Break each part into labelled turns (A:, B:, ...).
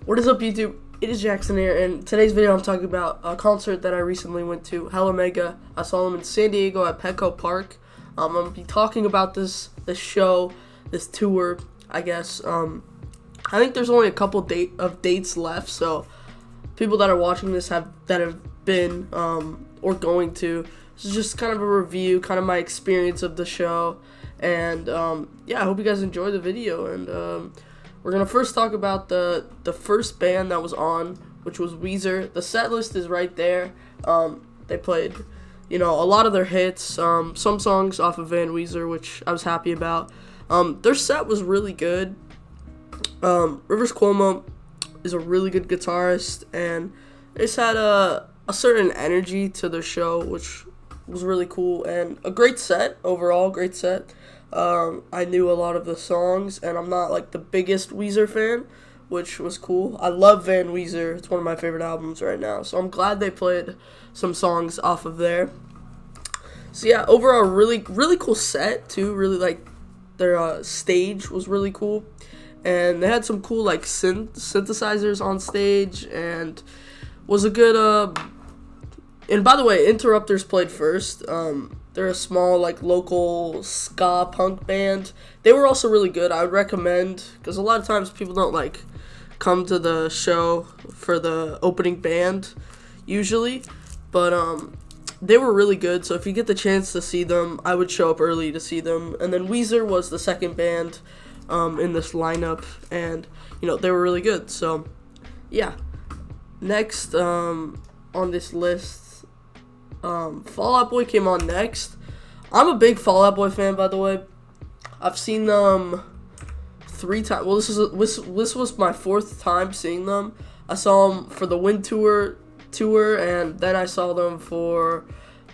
A: What is up, YouTube? It is Jackson here, and today's video I'm talking about a concert that I recently went to, Hella Mega. I saw them in San Diego at Petco Park. I'm gonna be talking about this show, this tour, I guess. I think there's only a couple dates left, so people that are watching this that have been or going to. This is just kind of a review, kind of my experience of the show, and yeah, I hope you guys enjoy the video. And we're gonna first talk about the first band that was on, which was Weezer. The set list is right there. They played, a lot of their hits, some songs off of Van Weezer, which I was happy about. Their set was really good. Rivers Cuomo is a really good guitarist, and they just had a certain energy to their show, which was really cool, and a great set overall. Great set. I knew a lot of the songs, and I'm not like the biggest Weezer fan, which was cool. I love Van Weezer. It's one of my favorite albums right now, so I'm glad they played some songs off of there. So yeah, overall, really cool set too. Really, like, their stage was really cool, and they had some cool like synthesizers on stage, and was a good and by the way, Interrupters played first. They're a small, like, local ska punk band. They were also really good. I would recommend, because a lot of times people don't, like, come to the show for the opening band, usually. But, they were really good, so if you get the chance to see them, I would show up early to see them. And then Weezer was the second band in this lineup, and, they were really good. So, yeah. Next on this list, Fall Out Boy came on next. I'm a big Fall Out Boy fan, by the way. I've seen them 3 times. Well, this was my 4th time seeing them. I saw them for the Wind tour, and then I saw them for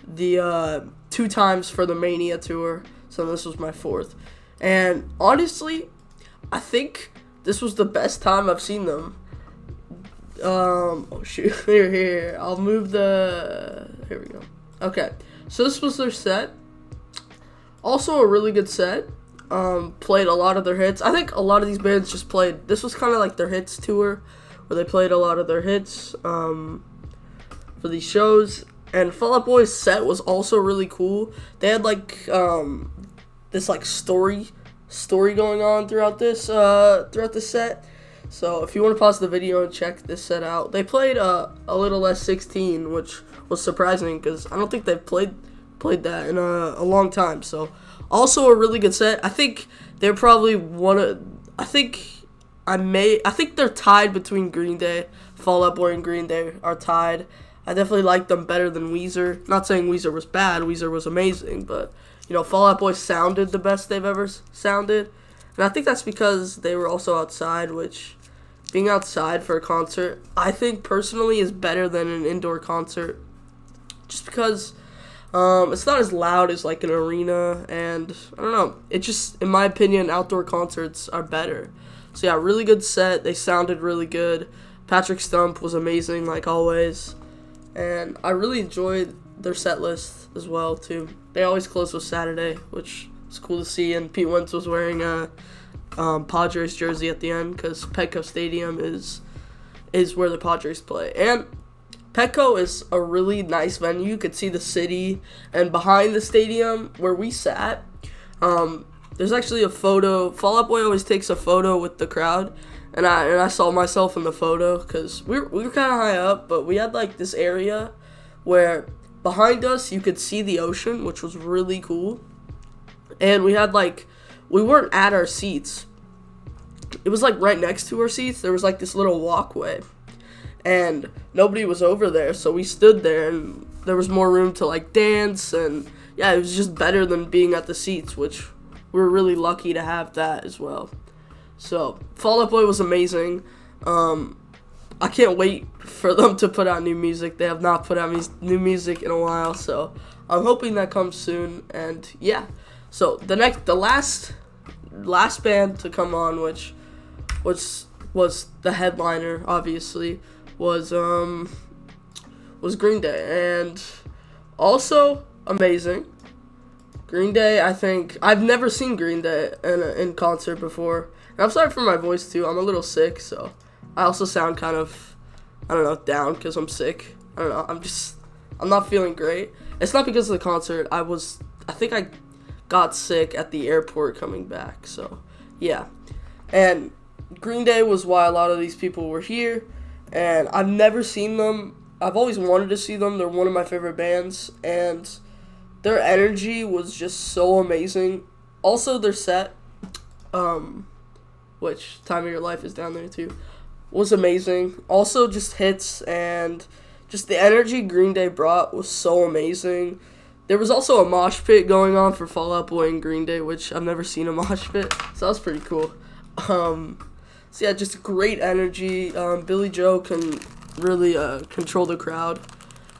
A: the 2 times for the Mania tour. So this was my 4th. And honestly, I think this was the best time I've seen them. Oh shoot, here, I'll move here we go. Okay, so this was their set. Also a really good set. Played a lot of their hits. I think a lot of these bands just played, this was kind of like their hits tour, where they played a lot of their hits, for these shows. And Fall Out Boy's set was also really cool. They had like, this like story going on throughout this set. So if you want to pause the video and check this set out, they played a Little Less 16, which was surprising because I don't think they've played that in a long time. So also a really good set. I think they're probably I think they're tied between Green Day. Fall Out Boy and Green Day are tied. I definitely like them better than Weezer. Not saying Weezer was bad. Weezer was amazing, but Fall Out Boy sounded the best they've ever sounded. And I think that's because they were also outside, which, being outside for a concert, I think personally is better than an indoor concert. Just because it's not as loud as like an arena, and I don't know. It just, in my opinion, outdoor concerts are better. So yeah, really good set. They sounded really good. Patrick Stump was amazing, like always. And I really enjoyed their set list as well, too. They always close with Saturday, which is cool to see, and Pete Wentz was wearing a Padres jersey at the end, because Petco Stadium is where the Padres play. And Petco is a really nice venue. You could see the city, and behind the stadium where we sat, there's actually a photo. Fall Out Boy always takes a photo with the crowd, and I saw myself in the photo because we were kind of high up, but we had like this area where behind us you could see the ocean, which was really cool. And we weren't at our seats. It was like right next to our seats. There was like this little walkway, and nobody was over there, so we stood there, and there was more room to like dance, and yeah, it was just better than being at the seats, which we're really lucky to have that as well. So Fall Out Boy was amazing. I can't wait for them to put out new music. They have not put out new music in a while, so I'm hoping that comes soon. And yeah, so the last band to come on, which was the headliner, obviously, was Green Day, and also amazing. Green Day, I think I've never seen Green Day in concert before. And I'm sorry for my voice too. I'm a little sick, so I also sound kind of, I don't know, down because I'm sick. I don't know. I'm not feeling great. It's not because of the concert. I think I got sick at the airport coming back. So, yeah. And Green Day was why a lot of these people were here. And I've never seen them. I've always wanted to see them. They're one of my favorite bands. And their energy was just so amazing. Also, their set, which Time of Your Life is down there too, was amazing. Also, just hits and just the energy Green Day brought was so amazing. There was also a mosh pit going on for Fall Out Boy and Green Day, which I've never seen a mosh pit, so that was pretty cool. So yeah, just great energy. Billy Joe can really control the crowd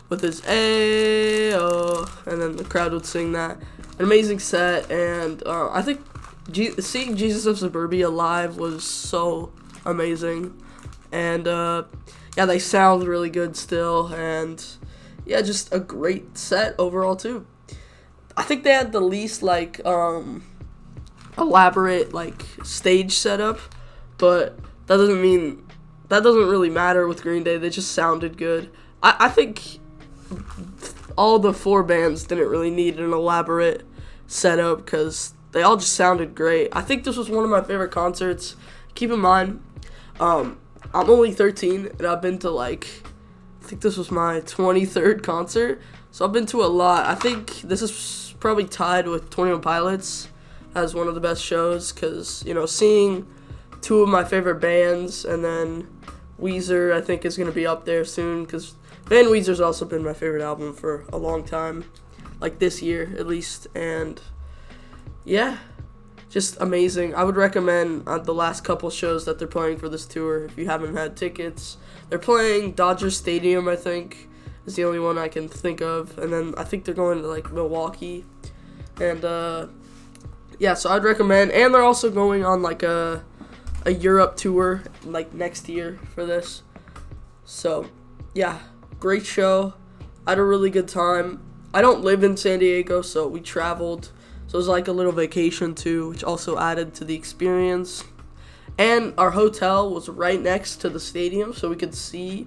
A: with his "Ayo," and then the crowd would sing that. An amazing set, and I think seeing Jesus of Suburbia live was so amazing. And yeah, they sound really good still, and yeah, just a great set overall too. I think they had the least like elaborate like stage setup, but that doesn't really matter with Green Day. They just sounded good. I think all the 4 bands didn't really need an elaborate setup because they all just sounded great. I think this was one of my favorite concerts. Keep in mind, I'm only 13 and I've been to I think this was my 23rd concert, so I've been to a lot. I think this is probably tied with 21 Pilots as one of the best shows because, seeing 2 of my favorite bands and then Weezer I think is going to be up there soon because Van Weezer's also been my favorite album for a long time, like this year at least, and yeah, just amazing. I would recommend the last couple shows that they're playing for this tour if you haven't had tickets. They're playing Dodger Stadium, I think, is the only one I can think of, and then I think they're going to Milwaukee, and yeah, so I'd recommend. And they're also going on a Europe tour next year for this. So yeah, great show. I had a really good time. I don't live in San Diego, so we traveled. So it was like a little vacation too, which also added to the experience. And our hotel was right next to the stadium, so we could see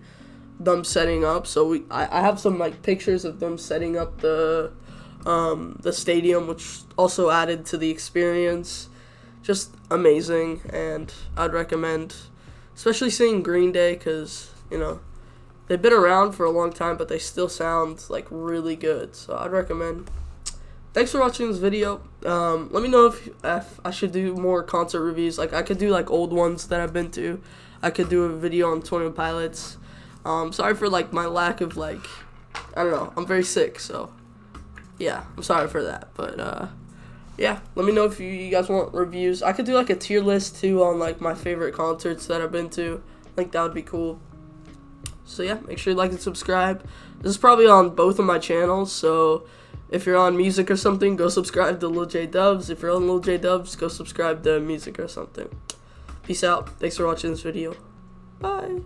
A: them setting up. So I have some pictures of them setting up the stadium, which also added to the experience. Just amazing, and I'd recommend, especially seeing Green Day, because they've been around for a long time, but they still sound really good. So I'd recommend. Thanks for watching this video. Let me know if I should do more concert reviews. I could do old ones that I've been to. I could do a video on 21 Pilots. Sorry for my lack of I don't know. I'm very sick, so yeah, I'm sorry for that. But yeah, let me know if you guys want reviews. I could do a tier list too on my favorite concerts that I've been to. I think that would be cool. So yeah, make sure you like and subscribe. This is probably on both of my channels, so if you're on music or something, go subscribe to Lil J Dubs. If you're on Lil J Dubs, go subscribe to music or something. Peace out. Thanks for watching this video. Bye.